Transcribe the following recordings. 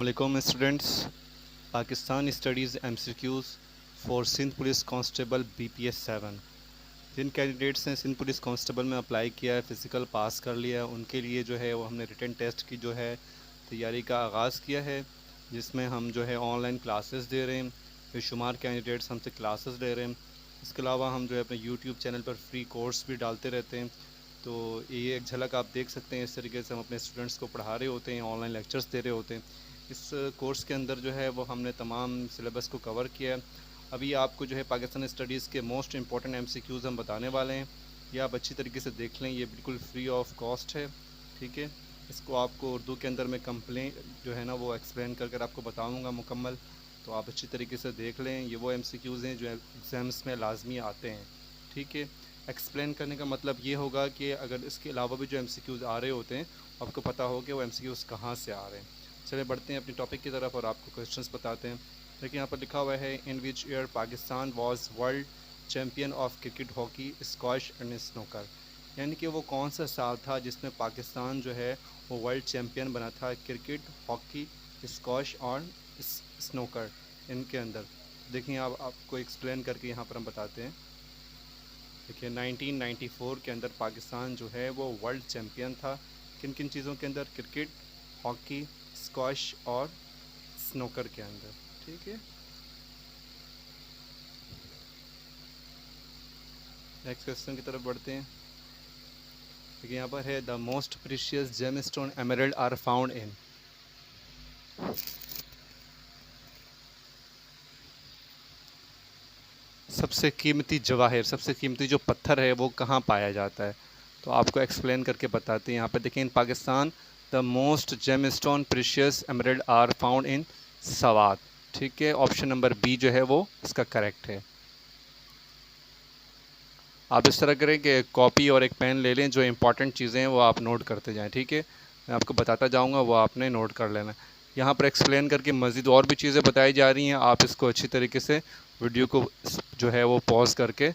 वालेकुम students. Pakistan studies MCQs for Sindh police constable BPS 7। जिन candidates ने सिंध पुलिस कांस्टेबल में अप्लाई किया है, फ़िज़िकल पास कर लिया है, उनके लिए जो है वो हमने रिटन टेस्ट की जो है तैयारी का आगाज़ किया है, जिसमें हम जो है ऑनलाइन क्लासेस दे रहे हैं। बेशुमार कैंडिडेट्स हमसे क्लासेस ले रहे हैं। इसके अलावा हम जो है अपने यूट्यूब चैनल पर फ्री कोर्स भी डालते रहते हैं। तो ये एक झलक आप देख सकते हैं। इस तरीके से हम अपने स्टूडेंट्स को पढ़ा रहे होते हैं, ऑनलाइन लेक्चर्स दे रहे होते हैं। इस कोर्स के अंदर जो है वो हमने तमाम सिलेबस को कवर किया है। अभी आपको जो है पाकिस्तान स्टडीज़ के मोस्ट इंपॉर्टेंट एमसीक्यूज़ हम बताने वाले हैं। ये आप अच्छी तरीके से देख लें, ये बिल्कुल फ्री ऑफ कॉस्ट है, ठीक है। इसको आपको उर्दू के अंदर मैं कंप्लेन जो है ना वो एक्सप्लेन कर कर आपको बताऊँगा मुकम्मल। तो आप अच्छी तरीके से देख लें। ये वो एमसीक्यूज़ हैं जो एग्ज़ाम्स में लाजमी आते हैं, ठीक है। एक्सप्लेन करने का मतलब ये होगा कि अगर इसके अलावा भी जो एमसीक्यूज़ आ रहे होते हैं, आपको पता हो कि वो एमसीक्यूज़ कहाँ से आ रहे हैं। चलिए बढ़ते हैं अपनी टॉपिक की तरफ और आपको क्वेश्चंस बताते हैं। देखिए यहाँ पर लिखा हुआ है, in which year Pakistan was world champion of cricket, hockey, squash and snooker. यानी कि वो कौन सा साल था जिसमें पाकिस्तान जो है वो वर्ल्ड चैम्पियन बना था क्रिकेट, हॉकी, स्क्वैश और स्नूकर इनके अंदर। देखिए आप आपको एक्सप्लेन करके यहाँ पर हम बताते हैं। देखिए 1994 के अंदर पाकिस्तान जो है वो वर्ल्ड चैम्पियन था। किन किन चीज़ों के अंदर? क्रिकेट, हॉकी, स्क्वैश और स्नूकर के अंदर, ठीक है। नेक्स्ट क्वेश्चन की तरफ बढ़ते हैं। देखिए यहाँ पर है, the most precious gem stone emerald are found in. सबसे कीमती जवाहर, सबसे कीमती जो पत्थर है वो कहाँ पाया जाता है? तो आपको एक्सप्लेन करके बताते हैं। यहाँ पर देखिए, in Pakistan the most gemstone precious emerald are found in Swat, ठीक है। ऑप्शन नंबर बी जो है वो इसका करेक्ट है। आप इस तरह करें कि कॉपी और एक पेन ले लें, जो इंपॉर्टेंट चीज़ें हैं वो आप नोट करते जाएं, ठीक है। मैं आपको बताता जाऊंगा, वो आपने नोट कर लेना। यहाँ पर एक्सप्लेन करके मज़ीद और भी चीज़ें बताई जा रही हैं। आप इसको अच्छी तरीके से वीडियो को जो है वो पॉज करके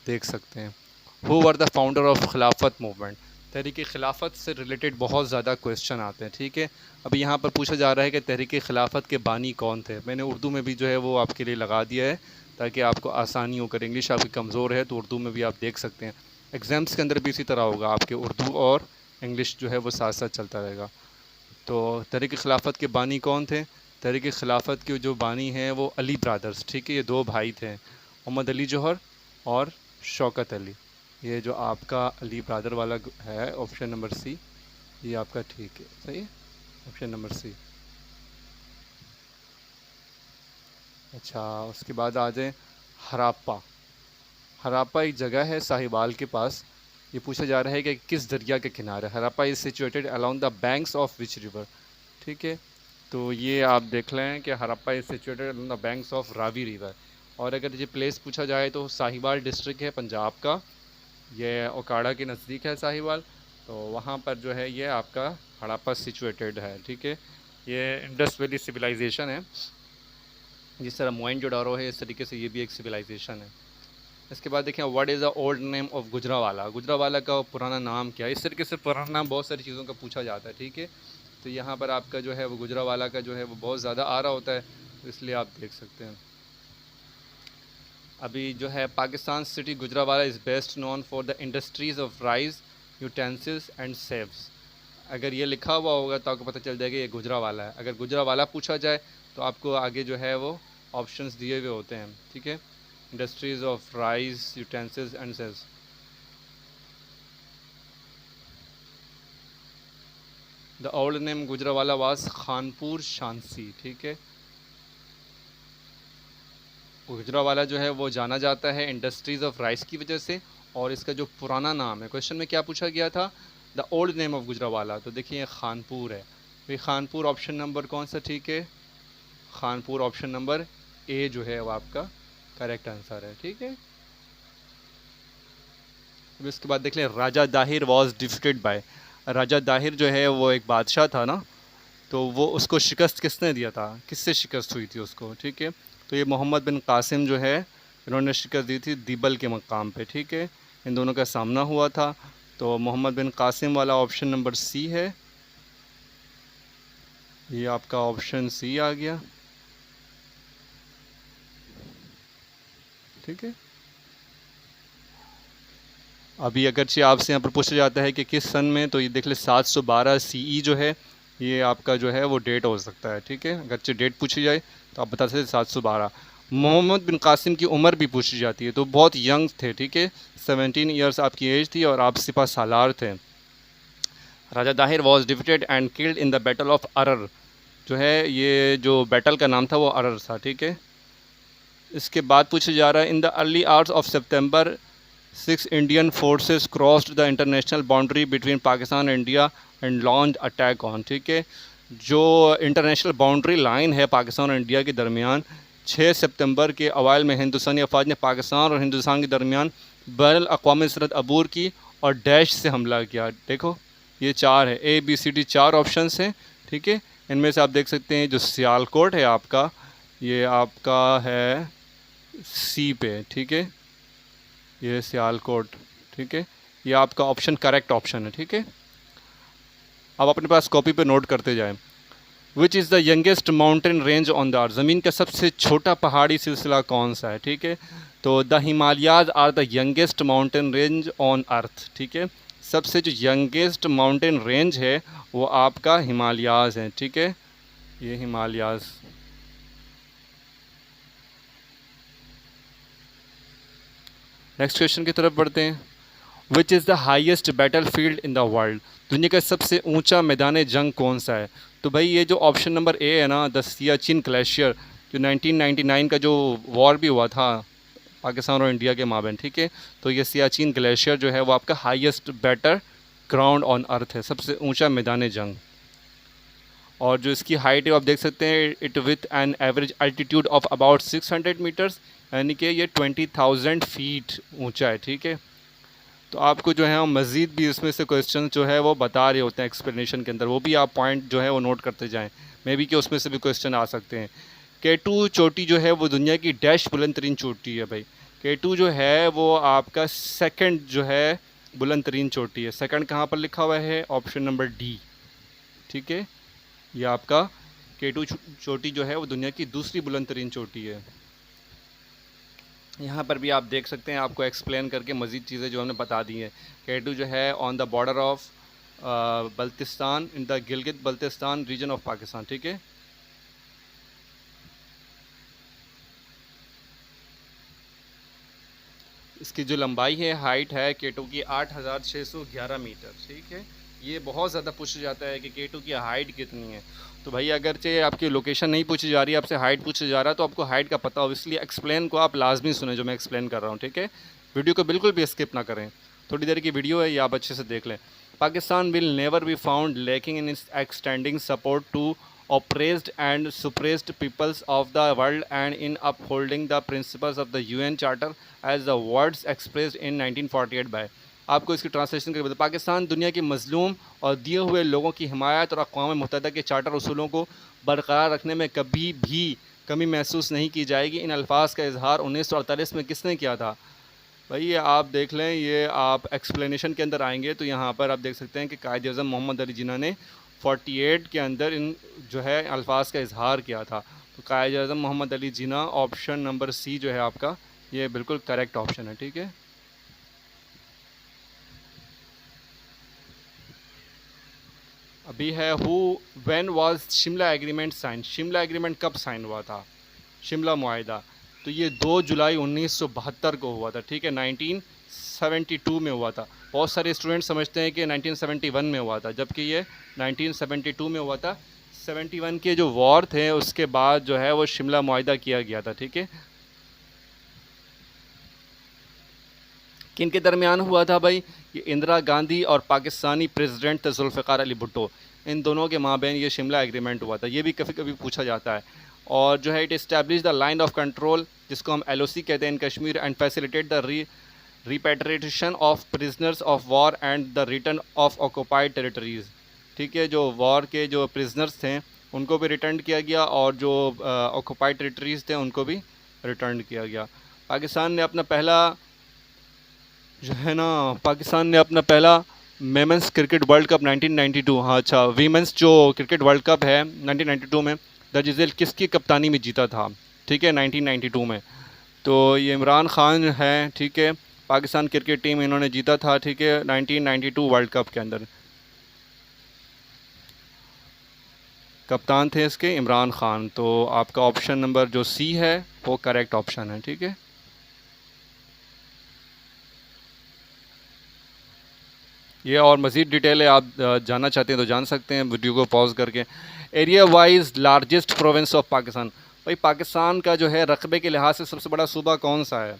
देख सकते हैं। Who were the founder of खिलाफत मूवमेंट। तहरीक खिलाफत से रिलेटेड बहुत ज़्यादा क्वेश्चन आते हैं, ठीक है। अभी यहाँ पर पूछा जा रहा है कि तहरीक खिलाफत के बानी कौन थे। मैंने उर्दू में भी जो है वो आपके लिए लगा दिया है ताकि आपको आसानी हो कर। इंग्लिश आपकी कमज़ोर है तो उर्दू में भी आप देख सकते हैं। एग्ज़ाम्स के अंदर भी इसी तरह होगा, आपके उर्दू और इंग्लिश जो है वो साथ साथ चलता रहेगा। तो तहरीक खिलाफत के बानी कौन थे? तहरीक खिलाफत के जो बानी हैं वो अली ब्रदर्स, ठीक है। ये दो भाई थे, मोहम्मद अली जौहर और शौकत अली। ये जो आपका अली ब्रदर वाला है, ऑप्शन नंबर सी, ये आपका ठीक है, सही है, ऑप्शन नंबर सी। अच्छा, उसके बाद आ जाए हराप्पा। हराप्पा एक जगह है साहिवाल के पास। ये पूछा जा रहा है कि किस दरिया के किनारे। Harappa is situated along the banks of which river, ठीक है। तो ये आप देख लें कि Harappa is situated along the banks of Ravi river. और अगर ये प्लेस पूछा जाए तो साहिवाल डिस्ट्रिक्ट है पंजाब का, ये ओकाड़ा के नज़दीक है साहिवाल। तो वहाँ पर जो है ये आपका हड़प्पा सिचुएटेड है, ठीक है। ये इंडस वैली सिविलाइजेशन है। जिस तरह मोहनजोदारो है, इस तरीके से ये भी एक सिविलाइजेशन है। इसके बाद देखें, what is the old name of Gujranwala. Gujranwala का पुराना नाम क्या है? इस तरीके से पुराना नाम बहुत सारी चीज़ों का पूछा जाता है, ठीक है। तो यहाँ पर आपका जो है वो गुजरावाला का जो है वो बहुत ज़्यादा आ रहा होता है, तो इसलिए आप देख सकते हैं। अभी जो है Pakistan city Gujranwala is best known for the industries of rice, utensils and saves. अगर ये लिखा हुआ होगा तो आपको पता चल जाएगा ये गुजरावाला है। अगर गुजरावाला पूछा जाए तो आपको आगे जो है वो ऑप्शंस दिए हुए होते हैं, ठीक है। Industries of rice, utensils and saves. The old name Gujranwala was Khanpur Shansi, ठीक है। गुजरावाला जो है वो जाना जाता है इंडस्ट्रीज़ ऑफ राइस की वजह से। और इसका जो पुराना नाम है, क्वेश्चन में क्या पूछा गया था? The old name of Gujranwala. तो देखिए ये खानपुर है। भाई खानपुर ऑप्शन नंबर कौन सा ठीक है? खानपुर ऑप्शन नंबर ए जो है वो आपका करेक्ट आंसर है, ठीक है। अब इसके बाद देख लें, राजा दाहिर वॉज डिफीटेड बाय। राजा दाहिर जो है वो एक बादशाह था ना, तो वो उसको शिकस्त किसने दिया था? किससे शिकस्त हुई थी उसको, ठीक है। तो ये मोहम्मद बिन कासिम जो है, इन्होंने शिकस्त दी थी दिबल के मकाम पे, ठीक है। इन दोनों का सामना हुआ था। तो मोहम्मद बिन कासिम वाला ऑप्शन नंबर सी है। ये आपका ऑप्शन सी आ गया। ठीक है, अभी अगरचे आपसे यहाँ पर पूछा जाता है कि किस सन में, तो ये देख ले 712 सीई जो है ये आपका जो है वो डेट हो सकता है। ठीक है, अगरचे डेट पूछी जाए तो आप बता सकते 712। मोहम्मद बिन कासिम की उम्र भी पूछी जाती है, तो बहुत यंग थे। ठीक है, 17 ईयर्स आपकी एज थी और आप सिपा सालार थे। Raja Dahir was defeated and killed in the battle of Aror, जो है ये जो बैटल का नाम था वो अरर था। ठीक है, इसके बाद पूछा जा रहा है in the early hours of September 6 Indian forces crossed the international boundary between Pakistan and India and launch attack on. ठीक है, जो इंटरनेशनल बाउंड्री लाइन है पाकिस्तान और इंडिया के दरमियान, 6 सितंबर के अवाइल में हिंदुस्तानी अफवाज ने पाकिस्तान और हिंदुस्तान के दरमियान बैन अक़वामी सरहद अबूर की और डैश से हमला किया। देखो ये चार है, ए बी सी डी चार ऑप्शंस हैं। ठीक है, इनमें से आप देख सकते हैं जो सियालकोट है आपका, ये आपका है सी पे। ठीक है, ये सियालकोट। ठीक है, ये आपका ऑप्शन करेक्ट ऑप्शन है। ठीक है, अब अपने पास कॉपी पे नोट करते जाएं। Which is the youngest mountain range on the earth, ज़मीन का सबसे छोटा पहाड़ी सिलसिला कौन सा है। ठीक है, तो the Himalayas are the youngest mountain range on earth. ठीक है, सबसे जो यंगेस्ट माउंटेन रेंज है वो आपका हिमालयाज है। ठीक है, ये हिमालयाज। नेक्स्ट क्वेश्चन की तरफ बढ़ते हैं। Which is the highest battle field in the world, दुनिया का सबसे ऊंचा मैदान जंग कौन सा है। तो भाई ये जो ऑप्शन नंबर ए है ना, द सियाचिन ग्लेशियर, जो 1999 का जो वॉर भी हुआ था पाकिस्तान और इंडिया के माबेन। ठीक है, तो ये सियाचिन ग्लेशियर जो है वो आपका highest battle ground on earth है, सबसे ऊंचा मैदान जंग। और जो इसकी हाइट है आप देख सकते हैं, it with an average altitude of about 600 metres, यानी कि ये 20,000 फीट ऊंचा है। ठीक है, तो आपको जो है मज़ीद भी इसमें से क्वेश्चन जो है वो बता रहे होते हैं एक्सप्लेनेशन के अंदर, वो भी आप पॉइंट जो है वो नोट करते जाएं। मे बी कि उसमें से भी क्वेश्चन आ सकते हैं। K2 चोटी जो है वो दुनिया की डैश बुलंद तरीन चोटी है। भाई K2 जो है वो आपका सेकंड जो है बुलंद तरीन चोटी है। सेकंड कहाँ पर लिखा हुआ है, ऑप्शन नंबर डी। ठीक है, ये आपका K2 चोटी जो है वो दुनिया की दूसरी बुलंद तरीन चोटी है। यहाँ पर भी आप देख सकते हैं, आपको एक्सप्लेन करके मज़ीद चीज़ें जो हमने बता दी हैं। K2 जो है on the border of Baltistan, in the Gilgit Baltistan region of Pakistan. ठीक है, इसकी जो लंबाई है, हाइट है K2 की 8,611 मीटर। ठीक है, ये बहुत ज़्यादा पूछा जाता है कि K2 की हाइट कितनी है। तो भाई अगरचे आपकी लोकेशन नहीं पूछी जा रही है, आपसे हाइट पूछा जा रहा है, तो आपको हाइट का पता हो, इसलिए एक्सप्लेन को आप लाजमी सुने जो मैं एक्सप्लेन कर रहा हूँ। ठीक है, वीडियो को बिल्कुल भी स्किप ना करें, थोड़ी देर की वीडियो है, ये आप अच्छे से देख लें। Pakistan will never be found lacking in its extending support to oppressed and suppressed peoples of the world and in upholding the principles of the UN Charter as the words expressed in 1948 by। आपको इसकी translation करके बता, पाकिस्तान दुनिया के मजलूम और दिए हुए लोगों की हिमायत और अक़वाम मुत्तहिदा के चार्टर उसूलों को बरकरार रखने में कभी भी कमी महसूस नहीं की जाएगी। इन अल्फाज का इजहार 1948 में किसने किया था। भाई ये आप देख लें, ये आप एक्सप्लेनेशन के अंदर आएंगे तो यहाँ पर आप देख सकते हैं कि कायद अज़म मोहम्मद अली जिन्ना ने 48 के अंदर इन जो है अल्फाज का इजहार किया था। तो कायद अज़म मोहम्मद अली जिन्ना, ऑप्शन नंबर सी जो है आपका, ये बिल्कुल करेक्ट ऑप्शन है। ठीक है, अभी है who when was Shimla agreement sign, Shimla agreement कब साइन हुआ था, शिमला मुआहिदा। तो ये 2 जुलाई 1972 को हुआ था। ठीक है, 1972 में हुआ था। बहुत सारे स्टूडेंट समझते हैं कि 1971 में हुआ था, जबकि ये 1972 में हुआ था। 71 के जो वॉर थे उसके बाद जो है वो शिमला मुआहिदा किया गया था। ठीक है, किन के दरमियान हुआ था भाई, ये इंदिरा गांधी और पाकिस्तानी प्रेसिडेंट थे जुल्फ़िकार अली भुट्टो, इन दोनों के माबैन ये शिमला एग्रीमेंट हुआ था। ये भी कभी कभी पूछा जाता है। और जो है it establish the line of control, जिसको हम LOC कहते हैं in Kashmir, and facilitate the repatriation of prisoners of war and the return of occupied territories. ठीक है, जो वॉर के जो प्रिजनर्स थे उनको भी रिटर्न किया गया और जो ऑक्यूपाइड टेरिटरीज़ थे उनको भी रिटर्न किया गया। पाकिस्तान ने अपना पहला जो है ना, पाकिस्तान ने अपना पहला मेंस क्रिकेट वर्ल्ड कप 1992, हाँ अच्छा, वीमेंस जो क्रिकेट वर्ल्ड कप है 1992 में दर्ज किसकी कप्तानी में जीता था, ठीक है, 1992 में। तो ये इमरान खान है, ठीक है, पाकिस्तान क्रिकेट टीम इन्होंने जीता था, ठीक है, 1992 वर्ल्ड कप के अंदर कप्तान थे इसके इमरान खान। तो आपका ऑप्शन नंबर जो सी है वो करेक्ट ऑप्शन है, ठीक है। ये और मज़ीद डिटेल है, आप जानना चाहते हैं तो जान सकते हैं वीडियो को पॉज करके। Area wise largest province of Pakistan, भाई पाकिस्तान का जो है रकबे के लिहाज से सबसे बड़ा सूबा कौन सा है?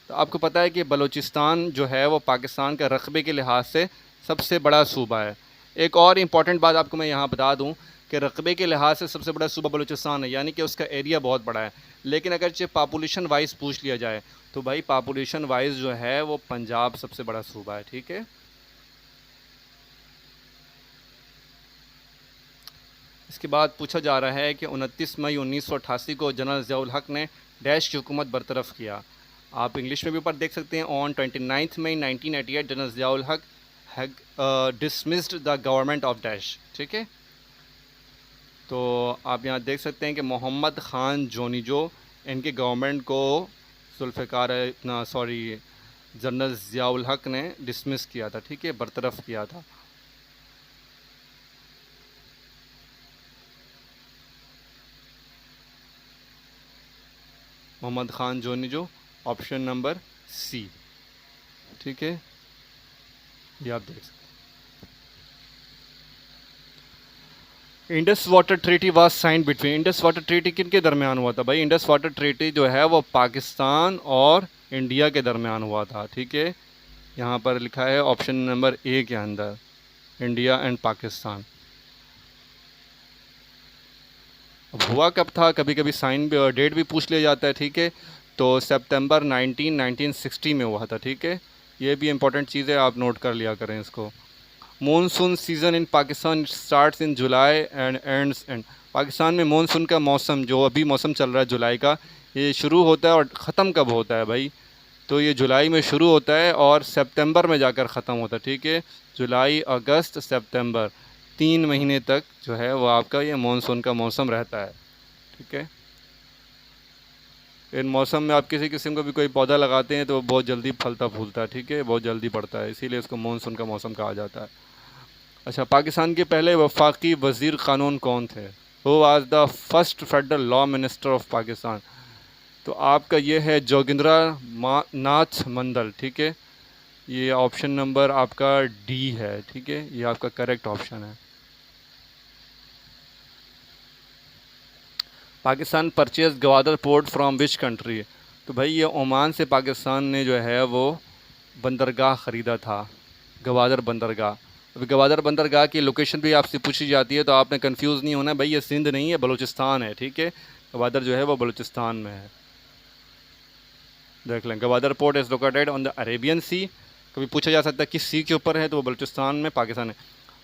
तो आपको पता है कि बलूचिस्तान जो है वो पाकिस्तान का रकबे के लिहाज से सबसे बड़ा सूबा है। एक और इम्पॉर्टेंट बात आपको मैं यहाँ बता दूँ कि रकबे के लिहाज से सबसे बड़ा सूबा बलूचिस्तान है, यानी कि उसका एरिया बहुत बड़ा है। लेकिन अगर जो पापुलेशन वाइज पूछ लिया जाए तो भाई पापुलेशन वाइज जो है वो पंजाब सबसे बड़ा सूबा है, ठीक है। इसके बाद पूछा जा रहा है कि 29 मई 1988 को जनरल ज़ियाउल हक ने डैश की हुकूमत बरतरफ़ किया। आप इंग्लिश में भी ऊपर देख सकते हैं, on 29 May 1988 general Ziaul Haq has dismissed the government of dash, ठीक है। तो आप यहाँ देख सकते हैं कि मोहम्मद ख़ान जोनीजो इनके गवर्नमेंट को जुल्फ़िकार इतना सॉरी जनरल ज़ियाउल हक ने डिसमिस किया था, ठीक है, बरतरफ़ किया था। Mohammad Khan Junejo, option number C, ठीक है, ये आप देख सकते हैं। Indus water treaty was sign between, Indus water treaty किन के दरमियान हुआ था? भाई इंडस वाटर ट्रीटी जो है वो पाकिस्तान और इंडिया के दरमियान हुआ था, ठीक है। यहाँ पर लिखा है ऑप्शन नंबर ए के अंदर, इंडिया एंड पाकिस्तान। अब हुआ कब था, कभी कभी साइन भी और डेट भी पूछ लिया जाता है, ठीक है। तो सितंबर 1960 में हुआ था, ठीक है। ये भी इंपॉर्टेंट चीज़ है, आप नोट कर लिया करें इसको। Monsoon season in Pakistan starts in July and ends and, Pakistan में मॉनसून का मौसम जो अभी मौसम चल रहा है जुलाई का, ये शुरू होता है और ख़त्म कब होता है भाई? तो ये जुलाई में शुरू होता है और सितंबर में जाकर ख़त्म होता है, ठीक है। जुलाई, अगस्त, सितंबर, 3 महीने तक जो है वो आपका ये मॉनसून का मौसम रहता है, ठीक है। इन मौसम में आप किसी किस्म का भी कोई पौधा लगाते हैं तो वो बहुत जल्दी फलता फूलता है, ठीक है, बहुत जल्दी बढ़ता है, इसीलिए इसको मॉनसून का मौसम कहा जाता है। अच्छा, पाकिस्तान के पहले वफाकी वज़ीर क़ानून कौन थे? वो आज the first federal law minister of Pakistan. तो आपका ये है जोगिंद्रा नाथ मंडल, ठीक है। ये ऑप्शन नंबर आपका डी है, ठीक है, ये आपका करेक्ट ऑप्शन है। Pakistan purchase Gwadar port from which country? तो भाई ये ओमान से पाकिस्तान ने जो है वो बंदरगाह ख़रीदा था, गवादर बंदरगाह। अभी गवादर बंदरगाह की लोकेशन भी आपसे पूछी जाती है तो आपने कंफ्यूज नहीं होना, भाई ये सिंध नहीं है, बलूचिस्तान है, ठीक है। गवादर जो है वो बलूचिस्तान में है, देख लें। Gwadar port is located on the Arabian sea, कभी पूछा जा सकता है किस सी के ऊपर है, तो वो बलूचिस्तान में पाकिस्तान है।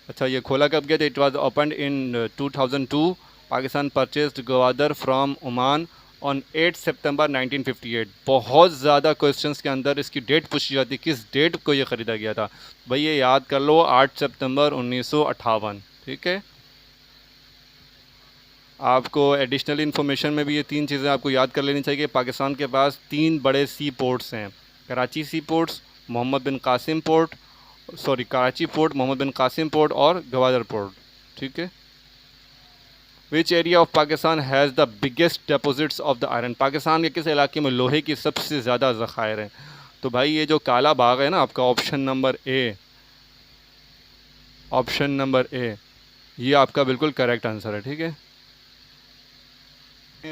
अच्छा, ये खोला कब गया था? It was opened in 2002। Pakistan purchased Gwadar from Oman on 8 सितंबर 1958। बहुत ज़्यादा क्वेश्चंस के अंदर इसकी डेट पूछी जाती है, किस डेट को ये ख़रीदा गया था? भाई ये याद कर लो, 8 सितंबर 1958, ठीक है। आपको एडिशनल इन्फॉर्मेशन में भी ये 3 चीज़ें आपको याद कर लेनी चाहिए कि पाकिस्तान के पास 3 बड़े सी पोर्ट्स हैं, Karachi sea ports, Mohammad bin Qasim port, sorry Karachi port, Mohammad bin Qasim port और गवादर पोर्ट, ठीक है। Which area of Pakistan has the biggest deposits of the iron? Pakistan के किस इलाके में लोहे की सबसे ज़्यादा ज़खायर हैं? तो भाई ये जो काला बाग है ना आपका, option number A, option number A, ये आपका बिल्कुल करेक्ट आंसर है, ठीक है।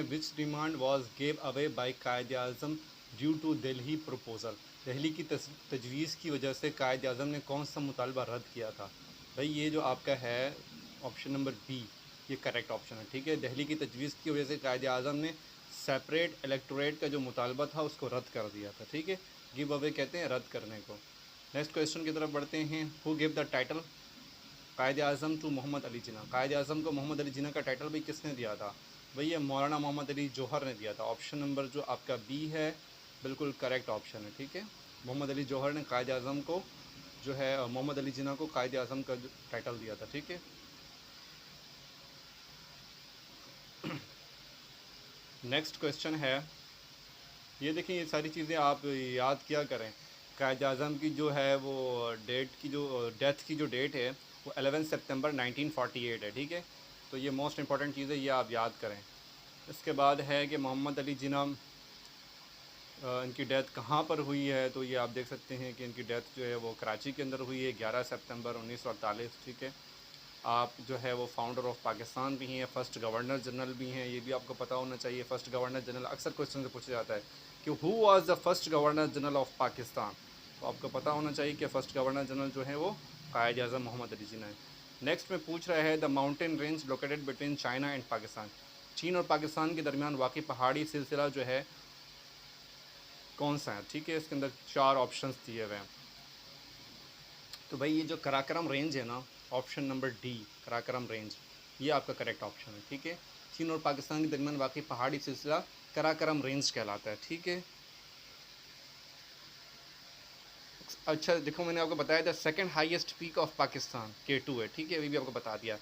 Which demand was gave away by Quaid Azam due to Delhi proposal? Delhi की तजवीज़ की वजह से कायद आज़म ने कौन सा मुतालबा रद्द किया था? भाई ये जो आपका है ऑप्शन नंबर बी, ये करेक्ट ऑप्शन है, ठीक है। दिल्ली की तजवीज़ की वजह से कायद आज़म ने सेपरेट इलेक्टोरेट का जो मुतालबा था उसको रद्द कर दिया था, ठीक है। गिव अवे कहते हैं रद्द करने को। नेक्स्ट क्वेश्चन की तरफ बढ़ते हैं। Who give the title Quaid Azam to Mohammad Ali Jinnah? Quaid Azam को मोहम्मद अली जिन्ना का टाइटल भी किसने दिया था? भाई ये मौलाना मोहम्मद अली जौहर ने दिया था। ऑप्शन नंबर जो आपका बी है बिल्कुल करेक्ट ऑप्शन है, ठीक है। मोहम्मद अली जौहर ने कायद आज़म को जो है मोहम्मद अली जिन्ना को कायद आज़म का टाइटल दिया था। ठीक है, नेक्स्ट क्वेश्चन है, ये देखिए ये सारी चीज़ें आप याद किया करें। कायद आज़म की जो है वो डेट की जो डेथ की जो डेट है वो 11 सितंबर 1948 है। ठीक है, तो ये मोस्ट इंपॉर्टेंट चीज़ है, ये आप याद करें। इसके बाद है कि मोहम्मद अली जिन्ना इनकी डेथ कहाँ पर हुई है, तो ये आप देख सकते हैं कि इनकी डेथ जो है वो कराची के अंदर हुई है 11 सितंबर 1948। ठीक है, आप जो है वो फाउंडर ऑफ पाकिस्तान भी हैं, फ़र्स्ट गवर्नर जनरल भी हैं, ये भी आपको पता होना चाहिए। फ़र्स्ट गवर्नर जनरल अक्सर क्वेश्चन से पूछा जाता है कि who was the first governor general of Pakistan, तो आपको पता होना चाहिए कि फ़र्स्ट गवर्नर जनरल जो है वो कायद आज़म मोहम्मद अली जिन्ना है। नेक्स्ट में पूछ रहा है the mountain range located between China and Pakistan, चीन और पाकिस्तान के दरमियान वाक़ई पहाड़ी सिलसिला जो है कौन सा है। ठीक है, इसके अंदर 4 ऑप्शंस दिए हुए हैं। तो भाई ये जो कराकरम रेंज है ना, option number D Karakoram range, ये आपका करेक्ट ऑप्शन है। ठीक है, चीन और पाकिस्तान के दरमियान वाकई पहाड़ी सिलसिला कराकरम रेंज कहलाता है। ठीक है, अच्छा देखो मैंने आपको बताया था second highest peak of Pakistan K2 है। ठीक है, अभी भी आपको बता दिया।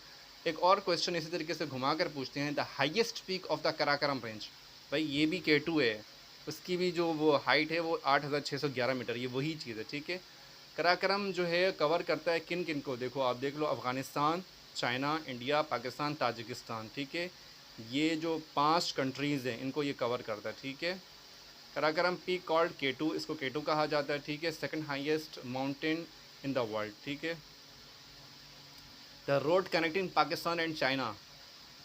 एक और क्वेश्चन इसी तरीके से घुमा कर पूछते हैं, the highest peak of the Karakoram range, भाई ये भी K2 है, उसकी भी जो वो हाइट है वो 8611 मीटर, ये वही चीज़ है। ठीक है, कराकरम जो है कवर करता है किन किन को, देखो आप देख लो, Afghanistan, China, India, Pakistan, Tajikistan. ठीक है, ये जो 5 कंट्रीज़ हैं इनको ये कवर करता है। ठीक है, कराकरम पीक कॉल्ड K2, इसको K2 कहा जाता है। ठीक है, second highest mountain in the world. ठीक है, the road connecting Pakistan and China,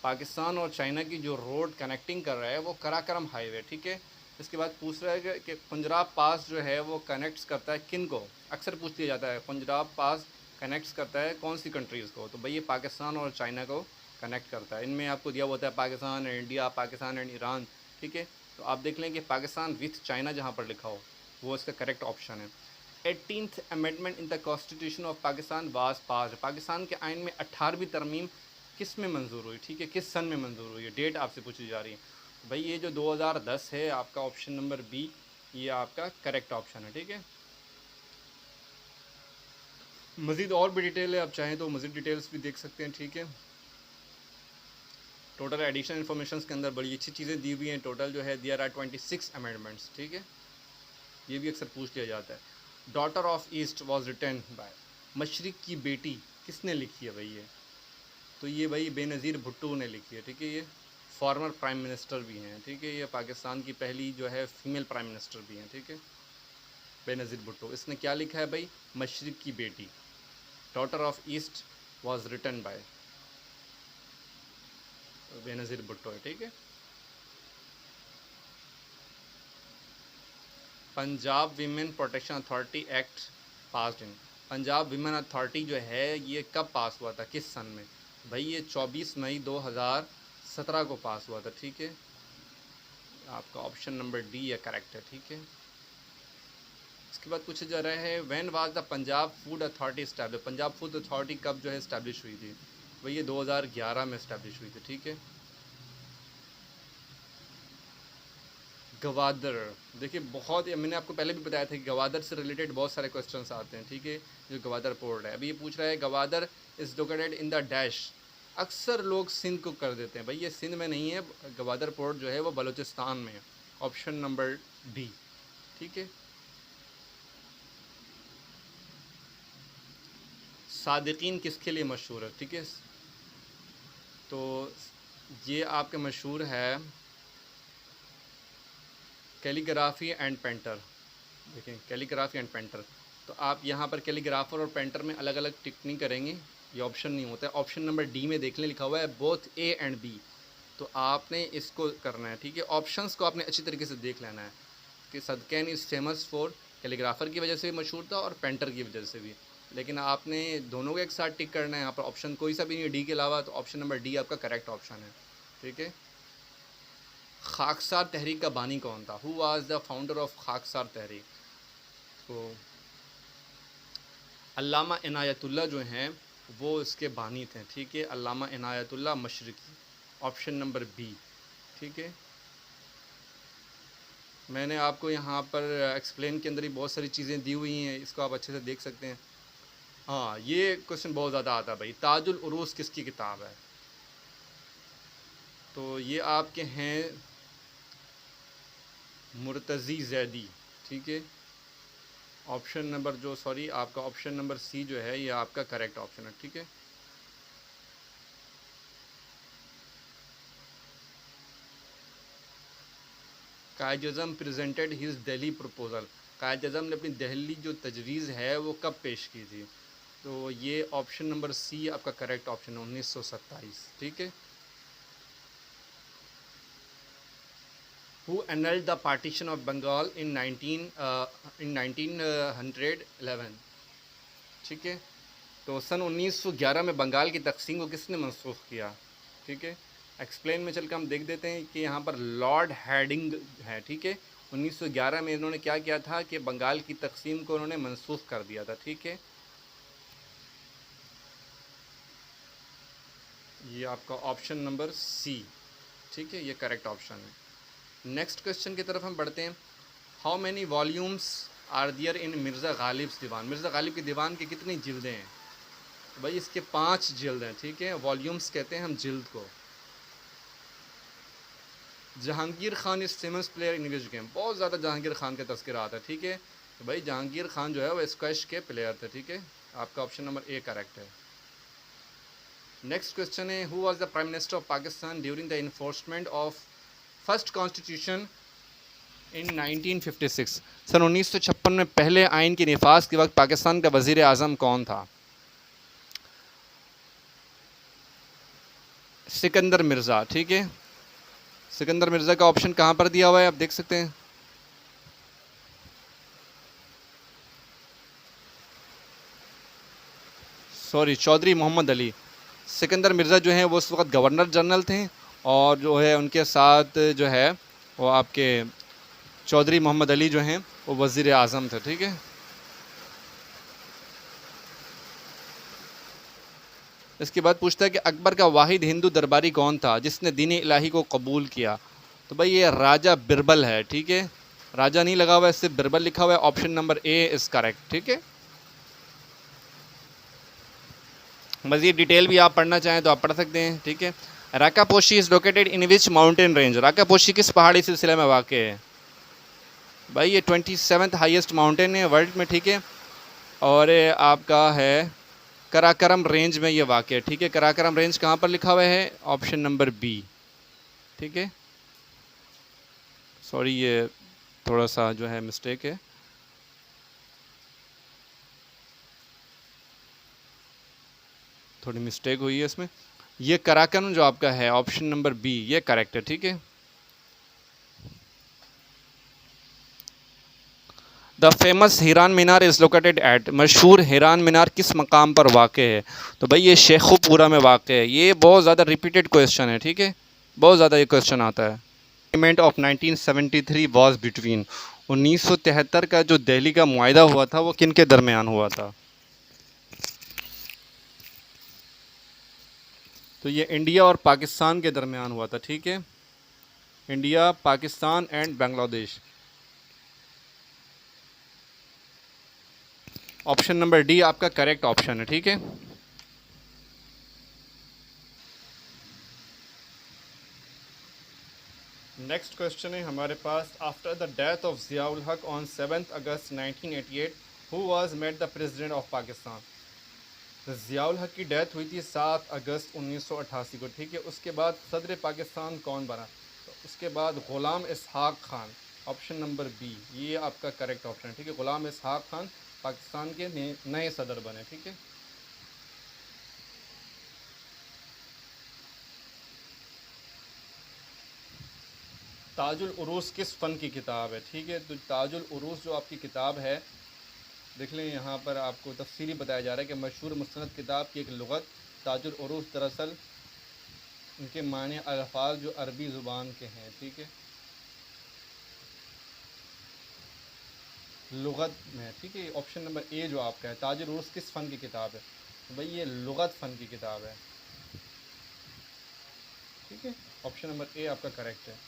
Pakistan और चाइना की जो रोड कनेक्टिंग कर रहा है वो कराकरम हाईवे। ठीक है, इसके बाद पूछ रहा है कि पंजाब पास जो है वो कनेक्ट्स करता है किन को, अक्सर पूछ लिया जाता है पंजाब पास कनेक्ट्स करता है कौन सी कंट्रीज़ को, तो भाई ये पाकिस्तान और चाइना को कनेक्ट करता है। इनमें आपको दिया होता है Pakistan and India, Pakistan and Iran. ठीक है, तो आप देख लें कि पाकिस्तान विथ चाइना जहाँ पर लिखा हो वो इसका करेक्ट ऑप्शन है। 18th amendment in the constitution of Pakistan was pass, Pakistan के आइन में 18वीं तरमीम किस में मंजूर हुई। ठीक है, किस सन में मंजूर हुई है, डेट आपसे पूछी जा रही है। तो भाई ये जो 2010 है आपका ऑप्शन नंबर बी, ये आपका करेक्ट ऑप्शन है। ठीक है, मज़ीद और भी डिटेल है, आप चाहें तो मज़ीद डिटेल्स भी देख सकते हैं। ठीक है, टोटल एडिशनल इन्फॉर्मेशन के अंदर बड़ी अच्छी चीज़ें दी हुई हैं। टोटल जो है देयर आर 26 अमेंडमेंट्स। ठीक है, ये भी अक्सर पूछ लिया जाता है। Daughter of east was written by, मशरिक़ की बेटी किसने लिखी है भाई ये, तो ये भाई बेनज़ीर भुट्टो ने लिखी है। ठीक है, ये फॉर्मर प्राइम मिनिस्टर भी हैं। ठीक है, ये पाकिस्तान की पहली जो है फीमेल प्राइम मिनिस्टर भी हैं। ठीक है, बेनज़ीर भुट्टो, इसने क्या लिखा है भाई, मशरिक़ की बेटी, daughter of east was written by Benazir Bhutto है। ठीक है, Punjab women protection authority act passed in, Punjab women authority जो है ये कब पास हुआ था, किस सन में, भाई ये 24 मई 2017 को पास हुआ था। ठीक है, आपका ऑप्शन नंबर डी है करेक्ट है। ठीक है, इसके बाद पूछा जा रहा है when was the Punjab food authority establish, Punjab food authority कब जो है इस्टेब्लिश हुई थी, भाई ये 2011 में इस्टेब्लिश हुई थी। ठीक है, गवादर, देखिए बहुत, मैंने आपको पहले भी बताया था कि गवादर से रिलेटेड बहुत सारे क्वेश्चंस आते हैं। ठीक है, जो गवादर पोर्ट है, अभी ये पूछ रहा है Gwadar is located in the dash, अक्सर लोग सिंध को कर देते हैं, भाई ये सिंध में नहीं है, गवादर पोर्ट जो है वो बलूचिस्तान में है, ऑप्शन नंबर डी। ठीक है, सादिकीन किसके लिए मशहूर है। ठीक है, तो ये आपके मशहूर है कैलीग्राफी एंड पेंटर, देखें कैलीग्राफी एंड पेंटर, तो आप यहाँ पर कैलीग्राफर और पेंटर में अलग अलग टिक नहीं करेंगे, ये ऑप्शन नहीं होता है। ऑप्शन नंबर डी में देख लें लिखा हुआ है बोथ ए एंड बी, तो आपने इसको करना है। ठीक है, ऑप्शंस को आपने अच्छी तरीके से देख लेना है कि सदकैन इज़ फेमस फॉर, कैलीग्राफर की वजह से भी मशहूर था और पेंटर की वजह से भी, लेकिन आपने दोनों को एक साथ टिक करना है। यहाँ पर ऑप्शन कोई सा भी नहीं है डी के अलावा, तो ऑप्शन नंबर डी आपका करेक्ट ऑप्शन है। ठीक है, खाकसार तहरीक का बानी कौन था, who was the founder of Khaksar Tehreek, तो अल्लामा इनायतुल्लाह जो हैं वो इसके बानी थे। ठीक है, अल्लामा इनायतुल्लाह मशरिकी, ऑप्शन नंबर बी। ठीक है, मैंने आपको यहाँ पर एक्सप्लेन के अंदर ही बहुत सारी चीज़ें दी हुई हैं, इसको आप अच्छे से देख सकते हैं। हाँ, ये क्वेश्चन बहुत ज़्यादा आता है भाई, ताजुल उरूस किसकी किताब है? तो ये आपके हैं मुर्तज़ी ज़ैदी, ठीक है। ऑप्शन नंबर जो सॉरी आपका ऑप्शन नंबर सी जो है ये आपका करेक्ट ऑप्शन है, ठीक है। Quaid-e-Azam presented his Delhi proposal, Quaid-e-Azam ने अपनी दिल्ली जो तजवीज़ है वो कब पेश की थी? तो ये ऑप्शन नंबर सी आपका करेक्ट ऑप्शन है, 1927, ठीक है। Who annulled the partition of Bengal in 1911, ठीक है। तो सन 1911 में बंगाल की तकसीम को किसने मनसूख किया, ठीक है। एक्सप्लेन में चल कर हम देख देते हैं कि यहाँ पर लॉर्ड हैडिंग है, ठीक है। 1911 में इन्होंने क्या किया था कि बंगाल की तकसीम को उन्होंने मनसूख कर दिया था, ठीक है। ये आपका ऑप्शन नंबर सी, ठीक है, ये करेक्ट ऑप्शन है। नेक्स्ट क्वेश्चन की तरफ हम बढ़ते हैं। हाउ मैनी वॉल्यूम्स आर दियर इन मिर्ज़ा गालिब दीवान, मिर्ज़ा गालिब के दीवान की कितनी जिल्दें हैं? तो भाई इसके 5 जिल्द हैं, ठीक है। वॉल्यूम्स कहते हैं हम जिल्द को। जहांगीर खान इस famous player in which game, बहुत ज़्यादा जहांगीर खान का तस्करा आता है, ठीक है। तो भाई जहांगीर खान जो है वो स्क्वैश के प्लेयर थे, ठीक है। आपका ऑप्शन नंबर ए करेक्ट है। नेक्स्ट क्वेश्चन है, who was the prime minister of Pakistan during the enforcement of first constitution in 1956, सन 1956 में पहले आइन के निफाज के वक्त पाकिस्तान का वज़ीर आज़म कौन था? सिकंदर मिर्ज़ा, ठीक है। सिकंदर मिर्ज़ा का ऑप्शन कहाँ पर दिया हुआ है, आप देख सकते हैं। सॉरी, चौधरी मोहम्मद अली। सिकंदर मिर्ज़ा जो हैं वो उस वक्त गवर्नर जनरल थे, और जो है उनके साथ जो है वो आपके चौधरी मोहम्मद अली जो हैं वो वज़ीर आज़म थे, ठीक है। इसके बाद पूछता है कि अकबर का वाहिद हिंदू दरबारी कौन था जिसने दीन इलाही को कबूल किया? तो भाई ये राजा बिरबल है, ठीक है। राजा नहीं लगा हुआ है, इससे बिरबल लिखा हुआ है। Option number A is correct, ठीक है। मज़ीद डिटेल भी आप पढ़ना चाहें तो आप पढ़ सकते हैं, ठीक है। Rakaposhi is located in which mountain range, Rakaposhi किस पहाड़ी सिलसिले में वाक़ है? भाई ये 27th हाईएस्ट माउंटेन है वर्ल्ड में, ठीक है। और ये आपका है कराकरम रेंज में ये वाक़ है, ठीक है। कराकरम रेंज कहाँ पर लिखा हुआ है? ऑप्शन नंबर बी, ठीक है। सॉरी ये थोड़ा सा जो है मिस्टेक है। थोड़ी मिस्टेक हुई है इसमें। ये कराकरम जो आपका है ऑप्शन नंबर बी ये करेक्ट है, ठीक है। द फेमस हिरान मीनार इज़ लोकेटेड एट, मशहूर हिरान मीनार किस मकाम पर वाक़ है? तो भाई ये शेखुपुरा में वाक़ है। ये बहुत ज़्यादा रिपीटेड क्वेश्चन है, ठीक है। बहुत ज़्यादा ये क्वेश्चन आता है। एग्रीमेंट ऑफ 1973 वॉज बिटवीन, 1973 का जो दिल्ली का मुआहिदा हुआ था वो किन के दरमियान हुआ था? तो ये इंडिया और पाकिस्तान के दरमियान हुआ था, ठीक है। India, Pakistan and Bangladesh. Option number D आपका करेक्ट ऑप्शन है, ठीक है। नेक्स्ट क्वेश्चन है हमारे पास, after the death of Ziaul Haq on 7 August 1988 who was made the president of Pakistan? Ziaul Haq की डेथ हुई थी 7 अगस्त 1988 को, ठीक है। उसके बाद सदर पाकिस्तान कौन बना? तो उसके बाद Ghulam Ishaq Khan, option number B ये आपका करेक्ट ऑप्शन है, ठीक है। ग़ुलाम इसहाक़ खान पाकिस्तान के नए सदर बने, ठीक है। ताजुल उरूस किस फ़न की किताब है, ठीक है। तो ताजुल उरूस जो आपकी किताब है, देख लें यहाँ पर आपको तफसीली बताया जा रहा है कि मशहूर मुस्तनद किताब की एक लुग़त ताजुल उरूस दरअसल इनके माने अल्फाज जो अरबी ज़ुबान के हैं, ठीक है, लुग़त में, ठीक है। ऑप्शन नंबर ए जो आपका है, ताजुल उरूस किस फ़न की किताब है? तो भाई ये लुग़त फ़न की किताब है, ठीक है। ऑप्शन नंबर ए आपका करेक्ट है।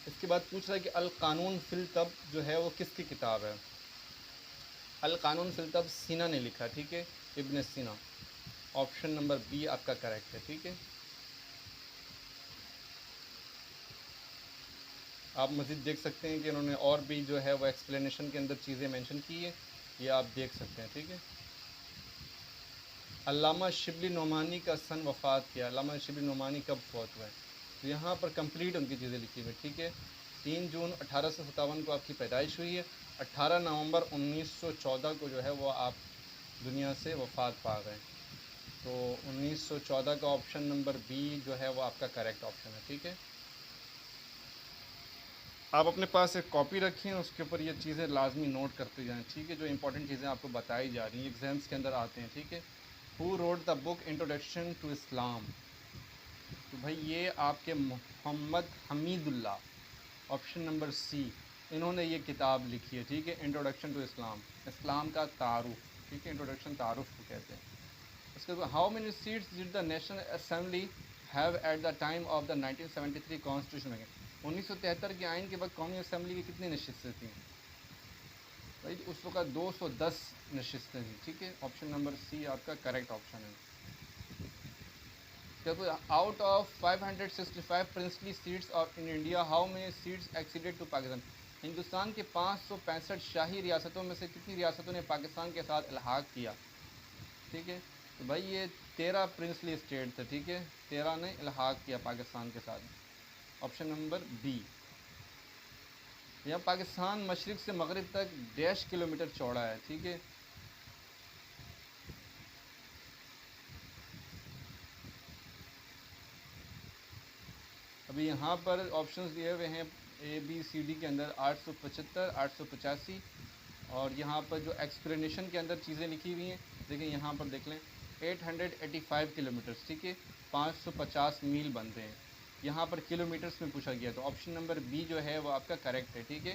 इसके बाद पूछ रहा है कि अल कानून फिल तब जो है वो किसकी किताब है? अल कानून फिल तब सीना ने लिखा, ठीक है। इब्न सीना। ऑप्शन नंबर बी आपका करेक्ट है, ठीक है। आप मज़ीद देख सकते हैं कि उन्होंने और भी जो है वो एक्सप्लेनेशन के अंदर चीज़ें मेंशन की है, ये आप देख सकते हैं, ठीक है। अल्लामा शिबली नोमानी का सन वफ़ात किया, अल्लामा शिबली नोमानी कब फौत हुए? तो यहाँ पर कंप्लीट उनकी चीज़ें लिखी हुई, ठीक है। 3 जून 1857 को आपकी पैदाइश हुई है, 18 नवंबर 1914 को जो है वो आप दुनिया से वफ़ात पा गए। तो 1914 का ऑप्शन नंबर बी जो है वो आपका करेक्ट ऑप्शन है, ठीक है। आप अपने पास एक कॉपी रखें, उसके ऊपर ये चीज़ें लाजमी नोट करते जाएं, ठीक है। जो इंपॉर्टेंट चीज़ें आपको बताई जा रही हैं एग्ज़ाम्स के अंदर आते हैं, ठीक है। Who wrote the book introduction to Islam? तो भाई ये आपके Mohammad Hamidullah, option number C, इन्होंने ये किताब लिखी है, ठीक है। इंट्रोडक्शन टू इस्लाम, इस्लाम का तारुफ, ठीक है। इंट्रोडक्शन तारुफ को कहते हैं। उसके बाद how many seats did the national assembly have at the time of the 1973 constitution में? 1973 के आइन के बाद कौमी असम्बली की कितनी नशिस्तें थी भाई? उस वक्त 210 नशिस्तें थी, ठीक है। ऑप्शन नंबर सी आपका करेक्ट ऑप्शन है। देखो, out of 565 princely seats of in India how many seats exceeded to Pakistan? Hindustan के 565 शाही रियासतों में से कितनी रियासतों ने पाकिस्तान के साथ इल्हाक किया, ठीक है। तो भाई ये 13 प्रिंसली स्टेट थे, ठीक है। 13 ने इल्हाक किया पाकिस्तान के साथ। Option number B. यह पाकिस्तान मशरिक़ से मगरिब तक 1.5 किलोमीटर चौड़ा है, ठीक है। अभी यहाँ पर ऑप्शंस दिए हुए हैं ए बी सी डी के अंदर 875, 885, और यहाँ पर जो एक्सप्लेनेशन के अंदर चीज़ें लिखी हुई हैं देखिए, यहाँ पर देख लें 885 किलोमीटर्स, ठीक है। 550 मील बनते हैं। यहाँ पर किलोमीटर्स में पूछा गया, तो ऑप्शन नंबर बी जो है वो आपका करेक्ट है, ठीक है।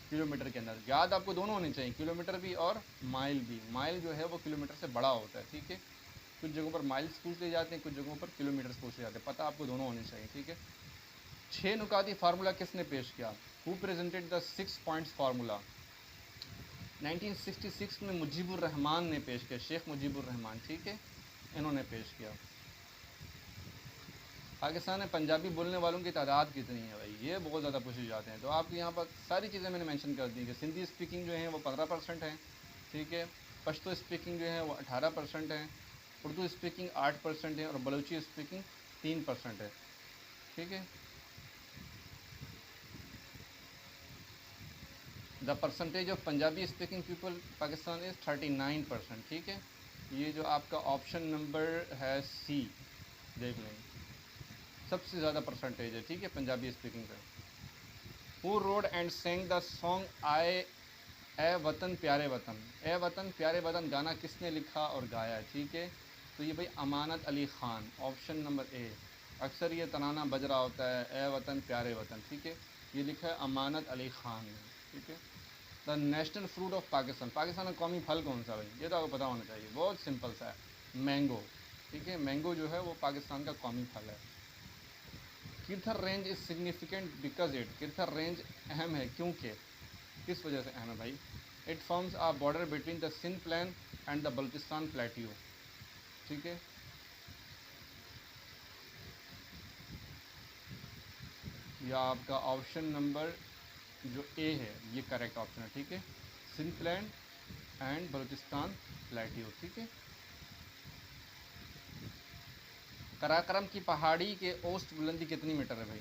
किलोमीटर के अंदर याद आपको दोनों होने चाहिए, किलोमीटर भी और माइल भी। माइल जो है वो किलोमीटर से बड़ा होता है, ठीक है। कुछ जगहों पर माइल्स पूछ लिए जाते हैं, कुछ जगहों पर किलोमीटर्स पूछ लिए जाते हैं, पता आपको दोनों होने चाहिए, ठीक है। 6 नुकाती फार्मूला किसने पेश किया? Who presented the 6 points formula? 1966 में मुजीबुर रहमान ने पेश किया, शेख मुजीबुर रहमान, ठीक है, इन्होंने पेश किया। पाकिस्तान में पंजाबी बोलने वालों की तादाद कितनी है भाई? ये बहुत ज़्यादा पूछे जाते हैं। तो आप यहाँ पर सारी चीज़ें मैंने मेंशन कर दी कि सिंधी स्पीकिंग जो है वो 15% है, ठीक है। पश्तो स्पीकिंग जो है वो 18% है, उर्दू स्पीकिंग 8% है, और बलूची स्पीकिंग 3% है, ठीक है। The percentage of Punjabi speaking people Pakistan is 39%, ठीक है। ये जो आपका ऑप्शन नंबर है सी, देख लें, सबसे ज़्यादा परसेंटेज है, ठीक है, पंजाबी स्पीकिंग का। Who wrote and saying the song आए ए वतन प्यारे वतन? ए वतन प्यारे वतन गाना किसने लिखा और गाया, ठीक है। तो ये भाई Amanat Ali Khan, option number A. अक्सर ये तराना बज रहा होता है, ए वतन प्यारे वतन, ठीक है। ये लिखा है अमानत अली ख़ान ने, ठीक है। The national fruit of Pakistan, Pakistan का कौमी फल कौन सा भाई? ये तो आपको पता होना चाहिए, बहुत सिंपल सा है, मैंगो, ठीक है। मैंगो जो है वो पाकिस्तान का कौमी फल है। Kirthar range is significant because it, Kirthar range अहम है क्योंकि, किस वजह से अहम है भाई? It forms a border between the Sindh plain and the Balochistan plateau, ठीक है। या आपका ऑप्शन नंबर जो ए है ये करेक्ट ऑप्शन है, ठीक है। Sindh plain and Balochistan plateau, ठीक है। कराकरम की पहाड़ी के औसत बुलंदी कितनी मीटर है भाई?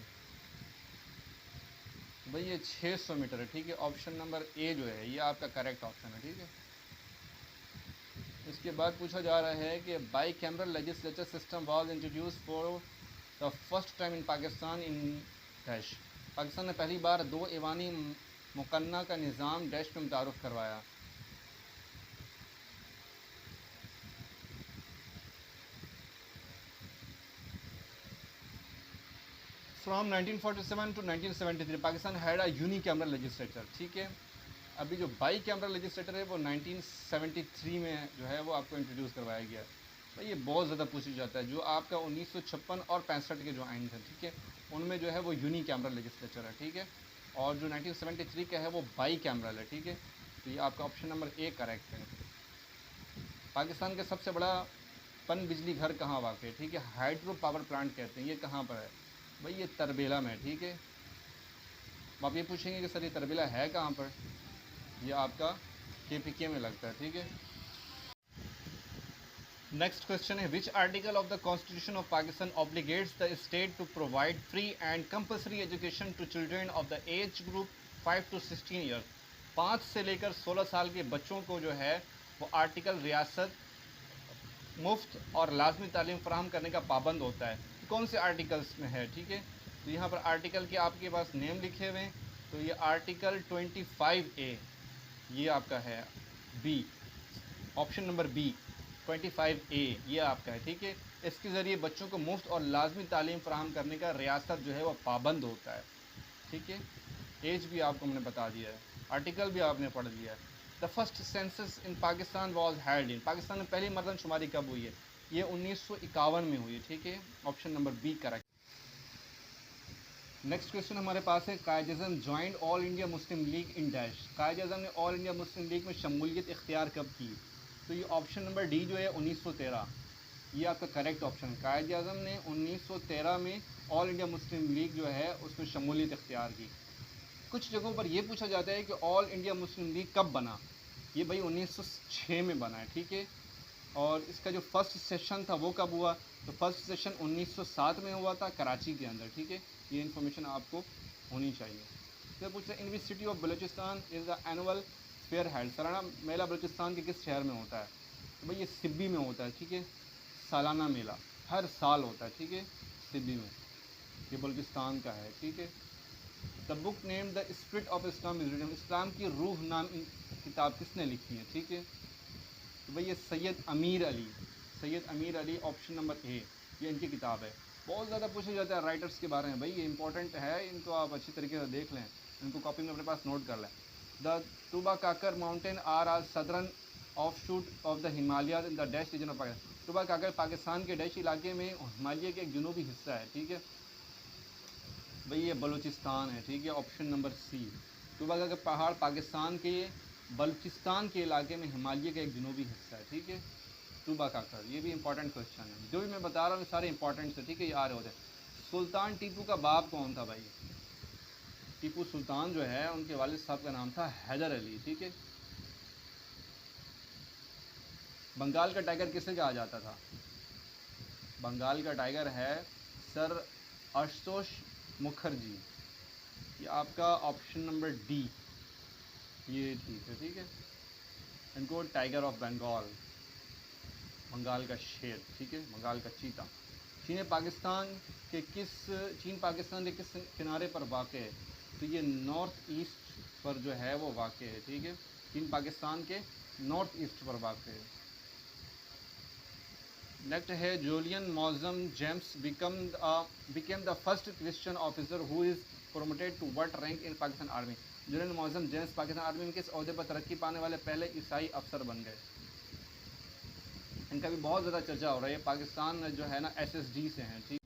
भाई ये 600 मीटर है, ठीक है। ऑप्शन नंबर ए जो है ये आपका करेक्ट ऑप्शन है, ठीक है। इसके बाद पूछा जा रहा है कि by cameral legislature system was introduce for the first time in Pakistan in dash, Pakistan ने पहली बार 2 ईवानी मुकन्ना का निज़ाम डैश में मुतारुफ़ करवाया। From 1947 to 1973 Pakistan had a unicameral legislature, ठीक है। अभी जो बाई कैमरल लेजिस्लेटर है वो 1973 में जो है वो आपको इंट्रोड्यूस करवाया गया। भाई ये बहुत ज़्यादा पूछा जाता है, जो आपका 1956 और 65 के जो आइन थे, ठीक है, उनमें जो है वो यूनी कैमरल लेजिस्लेचर है, ठीक है। और जो 1973 का है वो बाई कैमरल है, ठीक है। तो ये आपका ऑप्शन नंबर ए करेक्ट है। पाकिस्तान का सबसे बड़ा पन बिजली घर कहाँ वाक़ है, ठीक है, हाइड्रो पावर प्लांट कहते हैं, ये कहाँ पर है भाई, ये तरबेला में, ठीक है। आप ये पूछेंगे कि सर ये तरबेला है कहाँ पर, ये आपका KPK में लगता है, ठीक है। नेक्स्ट क्वेश्चन है, which article of the constitution of Pakistan obligates the state to provide free and compulsory education to children of the age group 5 to 16 years. 5 से लेकर 16 साल के बच्चों को जो है वो आर्टिकल रियासत मुफ्त और लाजमी तालीम फराहम करने का पाबंद होता है। कौन से आर्टिकल्स में है, ठीक है। तो यहाँ पर आर्टिकल के आपके पास नेम लिखे हुए हैं, तो ये आर्टिकल 25A ये आपका है, B, option number B 25A ये आपका है, ठीक है। इसके ज़रिए बच्चों को मुफ्त और लाजमी तालीम फराहम करने का रियासत जो है वो पाबंद होता है, ठीक है। एज भी आपको मैंने बता दिया है, आर्टिकल भी आपने पढ़ लिया है। The first census in Pakistan was held in, Pakistan में पहली मरदमशुमारी कब हुई है, ये 1951 में हुई है, ठीक है, option number B correct. Next question हमारे पास है, Quaid-e-Azam joined All India Muslim League in dash, Quaid-e-Azam ने ऑल इंडिया मुस्लिम लीग में शमूलियत इख्तियार कब की, तो ये ऑप्शन नंबर डी जो है 1913, ये आपका करेक्ट ऑप्शन है। कायद-ए-आज़म ने 1913 में ऑल इंडिया मुस्लिम लीग जो है उसमें शमूलियत इख्तियार की। कुछ जगहों पर यह पूछा जाता है कि ऑल इंडिया मुस्लिम लीग कब बना, ये भाई 1906 में बना है, ठीक है। और इसका जो फर्स्ट सेशन था वो कब हुआ, तो फर्स्ट सेशन 1907 में हुआ था कराची के अंदर, ठीक है। ये इन्फॉर्मेशन आपको होनी चाहिए। तो पूछते हैं, in which city of Balochistan is the annual fair held, सालाना मेला बलूचिस्तान के किस शहर में होता है, तो भाई ये सिब्बी में होता है, ठीक है। सालाना मेला हर साल होता है, ठीक है, सिब्बी में, ये बलूचिस्तान का है, ठीक है। The book name the spirit of Islam is written, Islam की रूह नाम किताब किसने लिखी है, ठीक है, तो भाई ये सैयद अमीर अली, ऑप्शन नंबर ए ये इनकी किताब है। बहुत ज़्यादा पूछा जाता है राइटर्स के बारे में, भाई ये इंपॉर्टेंट है, इनको आप अच्छी तरीके से देख लें, इनको कॉपी में अपने पास नोट कर लें। The Toba Kakar mountain are as southern offshoot of the Himalaya in the dash region of Pakistan, Toba Kakar Pakistan के डैश इलाके में हिमालय के एक जनूबी हिस्सा है, ठीक है। भाई ये बलूचिस्तान है, ठीक है, ऑप्शन नंबर सी। टूबा काकर पहाड़ पाकिस्तान के बलूचिस्तान के इलाके में हिमालय का एक जनूबी हिस्सा है, ठीक है, टूबा काकर। ये भी इंपॉर्टेंट क्वेश्चन है, जो भी मैं बता रहा हूँ सारे इंपॉर्टेंट है, ठीक है, ये आ रहे होते हैं। सुल्तान टीपू का बाप कौन था भाई, टीपू सुल्तान जो है उनके वालिद साहब का नाम था हैदर अली, ठीक है। बंगाल का टाइगर किसे कहा जाता था, बंगाल का टाइगर है सर आशुतोष मुखर्जी, ये आपका ऑप्शन नंबर डी ये ठीक है, ठीक है। इनको टाइगर ऑफ बंगाल, बंगाल का शेर, ठीक है, बंगाल का चीता। चीन पाकिस्तान के किस किनारे पर वाक़ है, तो ये नॉर्थ ईस्ट पर जो है वो वाक़ है, ठीक है, चीन पाकिस्तान के नॉर्थ ईस्ट पर वाक़ है। नेक्स्ट है, Julian Mozam James became the first Christian officer who is promoted to what rank in Pakistan army, Julian Mozam James Pakistan army में किस ओहदे पर तरक्की पाने वाले पहले ईसाई अफसर बन गए। इनका भी बहुत ज़्यादा चर्चा हो रहा है, पाकिस्तान जो है ना SSD से हैं, ठीक।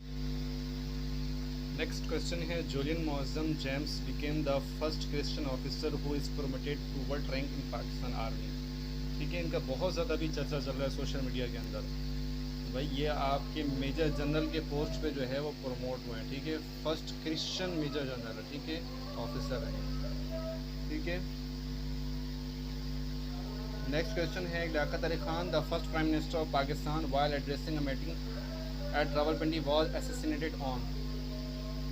नेक्स्ट क्वेश्चन है, Julian Mozam James became the first Christian officer who is promoted to what rank in Pakistan army, ठीक है। इनका बहुत ज़्यादा भी चर्चा चल रहा है सोशल मीडिया के अंदर, भाई ये आपके मेजर जनरल के पोस्ट पे जो है वो प्रमोट हुए हैं, ठीक है, फर्स्ट क्रिश्चियन मेजर जनरल, ठीक है, ऑफिसर है, ठीक है। नेक्स्ट क्वेश्चन है, Liaquat Ali Khan the first prime minister of Pakistan while addressing a meeting at Rawalpindi was assassinated on,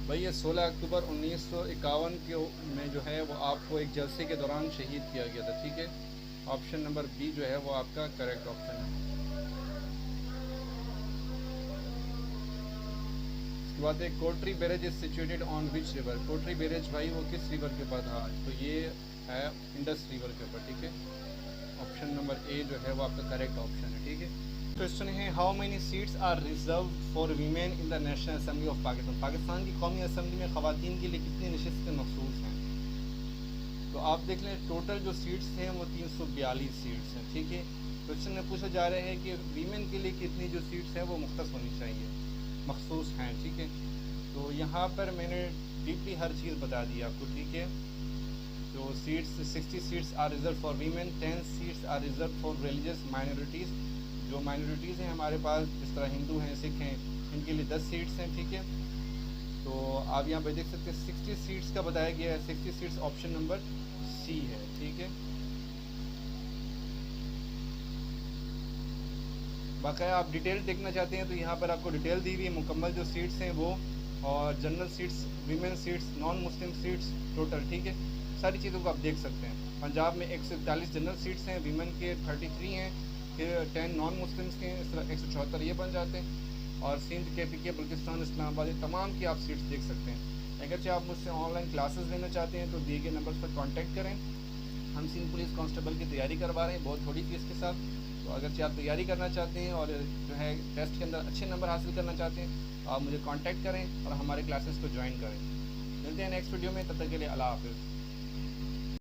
भाई ये 16 अक्टूबर 1951 के में जो है वो आपको एक जलसे के दौरान शहीद किया गया था, ठीक है, ऑप्शन नंबर बी जो है वो आपका करेक्ट ऑप्शन है। इसके बाद एक Kotri barrage is situated on which river, Kotri barrage भाई वो किस रिवर के ऊपर था, तो ये है इंडस रिवर के ऊपर, ठीक है, ऑप्शन नंबर ए जो है वो आपका करेक्ट ऑप्शन है, ठीक है। क्वेश्चन है, how many seats are reserve for women in the national assembly of Pakistan, Pakistan की कौमी असम्बली में ख़वातीन के लिए कितनी नशिस्तें मखसूस हैं, तो आप देख लें टोटल जो सीट्स हैं वो 342 सीट्स हैं, ठीक है। क्वेश्चन में पूछा जा रहा है कि वीमेन के लिए कितनी जो सीट्स हैं वो मुख्तस होनी चाहिए, मखसूस हैं, ठीक है। तो यहाँ पर मैंने डीपली हर चीज़ बता दी आपको, ठीक है। जो seats 60 seats are reserve for women, 10 seats are reserve for religious minorities. जो माइनॉरिटीज़ हैं हमारे पास, जिस तरह हिंदू हैं, सिख हैं, इनके लिए 10 सीट्स हैं, ठीक है। तो आप यहाँ पे देख सकते हैं 60 सीट्स का बताया गया है, 60 सीट्स ऑप्शन नंबर सी है, ठीक है। बाकाया आप डिटेल देखना चाहते हैं तो यहाँ पर आपको डिटेल दी हुई है, मुकम्मल जो सीट्स हैं वो, और general seats, women seats, non Muslim seats total, ठीक है। सारी चीज़ों को आप देख सकते हैं। पंजाब में 141 जनरल सीट्स हैं, वीमेन के 33 हैं, फिर 10 नॉन मुस्लिम्स के हैं, इस तरह 174 ये बन जाते हैं। और सिंध, KPK, बल्किस्तान, इस्लामाबाद, ये तमाम की आप सीट्स देख सकते हैं। अगरचे आप मुझसे ऑनलाइन क्लासेस लेना चाहते हैं तो दिए गए नंबर पर कॉन्टैक्ट करें। हम सिंध पुलिस कांस्टेबल की तैयारी करवा रहे हैं बहुत थोड़ी फीस के साथ। तो अगर आप तैयारी करना चाहते हैं और जो है टेस्ट के अंदर अच्छे नंबर हासिल करना चाहते हैं तो आप मुझे कांटेक्ट करें और हमारे क्लासेस को ज्वाइन करें। मिलते हैं नेक्स्ट वीडियो में, तब तक के लिए अल्लाह हाफ़िज़।